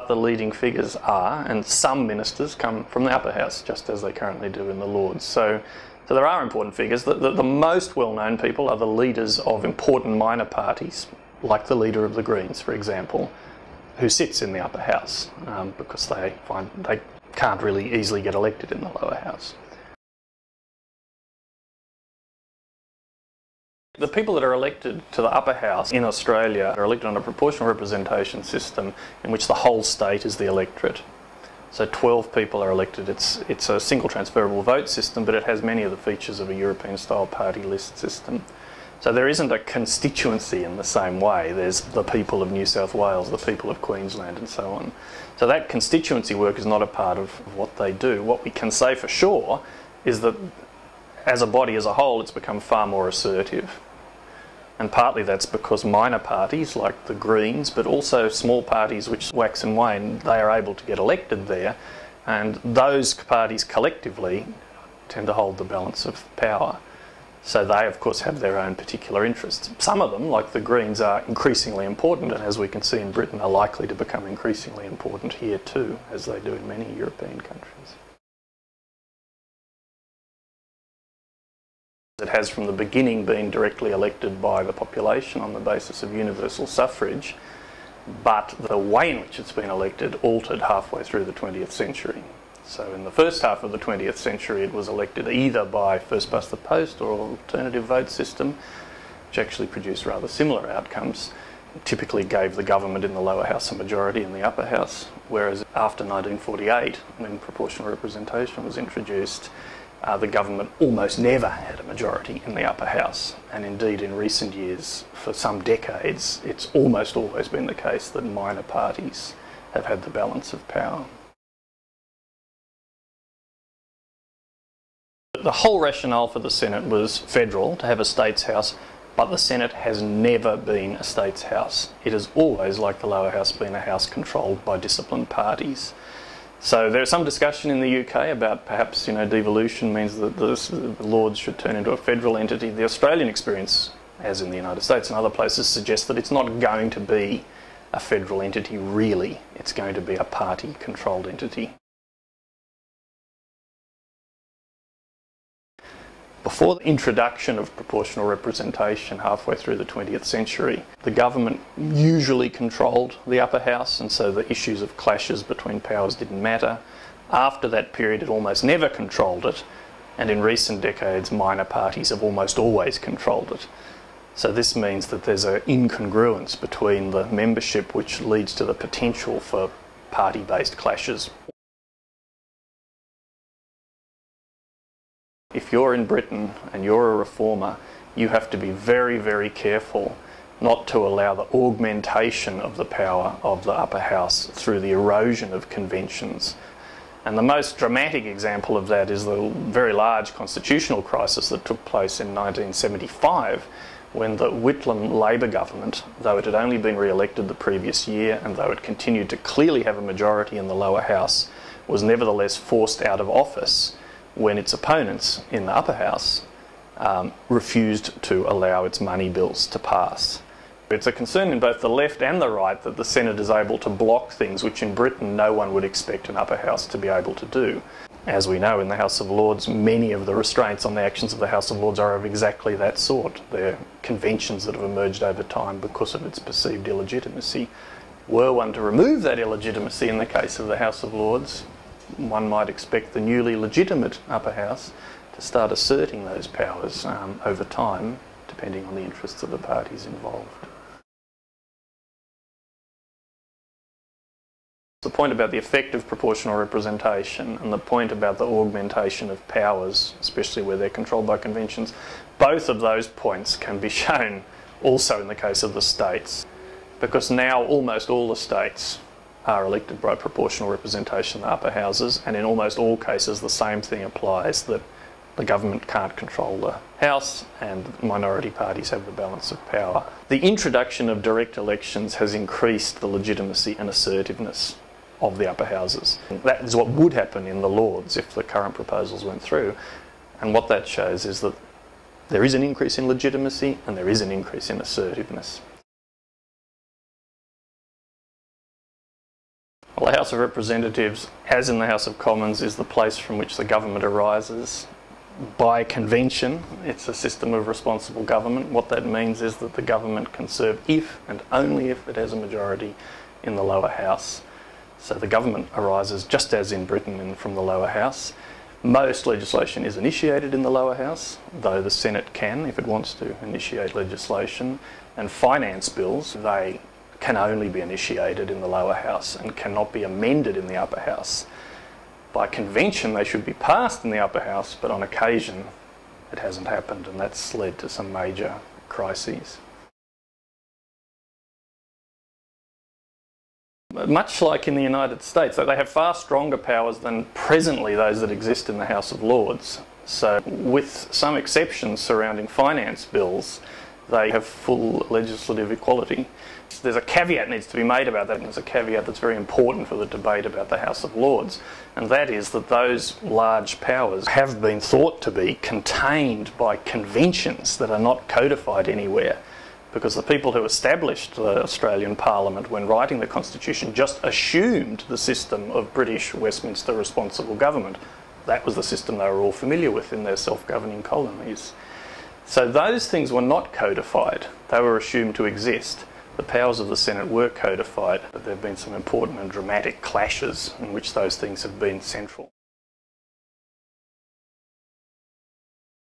But the leading figures are, and some ministers come from the upper house, just as they currently do in the Lords. So there are important figures. The most well-known people are the leaders of important minor parties, like the leader of the Greens, for example, who sits in the upper house because they find they can't really easily get elected in the lower house. The people that are elected to the upper house in Australia are elected on a proportional representation system in which the whole state is the electorate. So 12 people are elected. It's a single transferable vote system, but it has many of the features of a European-style party list system. So there isn't a constituency in the same way. There's the people of New South Wales, the people of Queensland, and so on. So that constituency work is not a part of what they do. What we can say for sure is that as a body as a whole, it's become far more assertive. And partly that's because minor parties like the Greens, but also small parties which wax and wane, they are able to get elected there, and those parties collectively tend to hold the balance of power. So they of course have their own particular interests. Some of them, like the Greens, are increasingly important, and as we can see in Britain, are likely to become increasingly important here too, as they do in many European countries. It has from the beginning been directly elected by the population on the basis of universal suffrage, but the way in which it's been elected altered halfway through the 20th century. So in the first half of the 20th century it was elected either by first past the post or alternative vote system, which actually produced rather similar outcomes. It typically gave the government in the lower house a majority in the upper house, whereas after 1948, when proportional representation was introduced, the government almost never had a majority in the upper house, and indeed in recent years, for some decades, it's almost always been the case that minor parties have had the balance of power. The whole rationale for the Senate was federal, to have a states house, but the Senate has never been a states house. It has always, like the lower house, been a house controlled by disciplined parties. So there's some discussion in the UK about perhaps, devolution means that the Lords should turn into a federal entity. The Australian experience, as in the United States and other places, suggests that it's not going to be a federal entity really. It's going to be a party-controlled entity. Before the introduction of proportional representation halfway through the 20th century, the government usually controlled the upper house, and so the issues of clashes between powers didn't matter. After that period, it almost never controlled it, and in recent decades, minor parties have almost always controlled it. So this means that there's an incongruence between the membership, which leads to the potential for party-based clashes. If you're in Britain and you're a reformer, you have to be very, very careful not to allow the augmentation of the power of the upper house through the erosion of conventions. And the most dramatic example of that is the very large constitutional crisis that took place in 1975, when the Whitlam Labor government, though it had only been re-elected the previous year and though it continued to clearly have a majority in the lower house, was nevertheless forced out of office when its opponents in the upper house refused to allow its money bills to pass. It's a concern in both the left and the right that the Senate is able to block things which in Britain no one would expect an upper house to be able to do. As we know, in the House of Lords, many of the restraints on the actions of the House of Lords are of exactly that sort. They're conventions that have emerged over time because of its perceived illegitimacy. Were one to remove that illegitimacy in the case of the House of Lords, one might expect the newly legitimate upper house to start asserting those powers over time, depending on the interests of the parties involved. The point about the effect of proportional representation and the point about the augmentation of powers, especially where they're controlled by conventions, both of those points can be shown also in the case of the states, because now almost all the states are elected by proportional representation in the upper houses, and in almost all cases the same thing applies, that the government can't control the House and minority parties have the balance of power. The introduction of direct elections has increased the legitimacy and assertiveness of the upper houses. That is what would happen in the Lords if the current proposals went through, and what that shows is that there is an increase in legitimacy and there is an increase in assertiveness. Well, the House of Representatives, as in the House of Commons, is the place from which the government arises. By convention, it's a system of responsible government. What that means is that the government can serve if and only if it has a majority in the lower house. So the government arises just as in Britain from the lower house. Most legislation is initiated in the lower house, though the Senate can, if it wants to, initiate legislation. And finance bills, they can only be initiated in the lower house and cannot be amended in the upper house. By convention, they should be passed in the upper house, but on occasion it hasn't happened, and that's led to some major crises. Much like in the United States, they have far stronger powers than presently those that exist in the House of Lords. So, with some exceptions surrounding finance bills, they have full legislative equality. There's a caveat that needs to be made about that, and there's a caveat that's very important for the debate about the House of Lords, and that is that those large powers have been thought to be contained by conventions that are not codified anywhere, because the people who established the Australian Parliament when writing the Constitution just assumed the system of British Westminster responsible government. That was the system they were all familiar with in their self-governing colonies. So those things were not codified, they were assumed to exist. The powers of the Senate were codified, but there have been some important and dramatic clashes in which those things have been central.